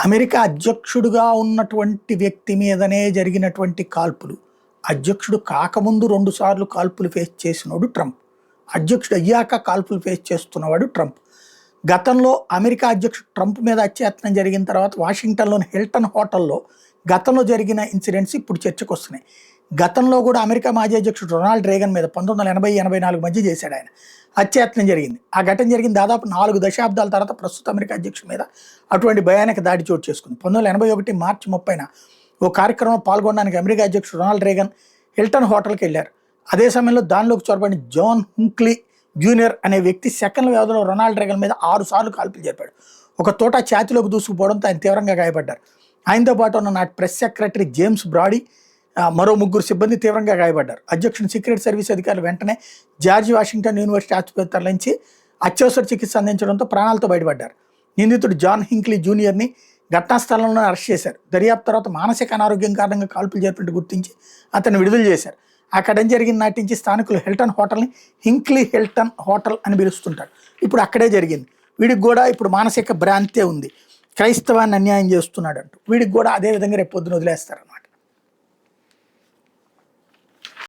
America అధ్యక్షుడుగా ఉన్నటువంటి వ్యక్తి మీదనే జరిగినటువంటి కాల్పులు. అధ్యక్షుడు కాకముందు 2 సార్లు కాల్పులు ఫేస్ చేసినోడు ట్రంప్. అధ్యక్షుడు అయ్యాక కాల్పులు ఫేస్ చేస్తున్నవాడు ట్రంప్. గతంలో అమెరికా అధ్యక్షుడు ట్రంప్ మీద హత్యాయత్నం జరిగిన తర్వాత వాషింగ్టన్లోని హిల్టన్ హోటల్లో గతంలో జరిగిన ఇన్సిడెంట్స్ ఇప్పుడు చర్చకు వస్తున్నాయి. గతంలో కూడా అమెరికా మాజీ అధ్యక్షుడు రొనాల్డ్ రేగన్ మీద 1980-84 మధ్య చేశాడు ఆయన. హత్యాయత్నం జరిగింది. ఆ ఘటన జరిగింది దాదాపు 4 దశాబ్దాల తర్వాత ప్రస్తుత అమెరికా అధ్యక్షుడి మీద అటువంటి భయానక దాడి చోటు చేసుకుంది. 1981 మార్చి 30న ఓ కార్యక్రమంలో పాల్గొనడానికి అమెరికా అధ్యక్షుడు రొనాల్డ్ రేగన్ హిల్టన్ హోటల్కి వెళ్ళారు. అదే సమయంలో దానిలోకి చొరబడిన జాన్ హింక్లీ జూనియర్ అనే వ్యక్తి సెకండ్ల వ్యవధిలో రొనాల్డ్ రేగన్ మీద 6 సార్లు కాల్పులు జరిపాడు. ఒక తోట ఛాతీలోకి దూసుకుపోవడంతో ఆయన తీవ్రంగా గాయపడ్డారు. ఆయనతో పాటు ఉన్న నాటి ప్రెస్ సెక్రటరీ జేమ్స్ బ్రాడీ, మరో 3 సిబ్బంది తీవ్రంగా గాయపడ్డారు. అధ్యక్షుని సీక్రెట్ సర్వీస్ అధికారులు వెంటనే జార్జ్ వాషింగ్టన్ యూనివర్సిటీ ఆసుపత్రి తరలించి అత్యవసర చికిత్స అందించడంతో ప్రాణాలతో బయటపడ్డారు. నిందితుడు జాన్ హింక్లీ జూనియర్ని ఘటనా స్థలంలో అరెస్ట్ చేశారు. దర్యాప్తు తర్వాత మానసిక అనారోగ్యం కారణంగా కాల్పులు జరిపినట్టు గుర్తించి అతన్ని విడుదల చేశారు. ఆ ఘటన జరిగిన నాటి నుంచి స్థానికులు హిల్టన్ హోటల్ని హింక్లీ హిల్టన్ హోటల్ అని పిలుస్తుంటారు. ఇప్పుడు అక్కడే జరిగింది. వీడికి కూడా ఇప్పుడు మానసిక భ్రాంతే ఉంది. క్రైస్తవాన్ని అన్యాయం చేస్తున్నాడు అంటూ వీడికి కూడా అదే విధంగా రేపు పొద్దున వదిలేస్తారన్నమాట.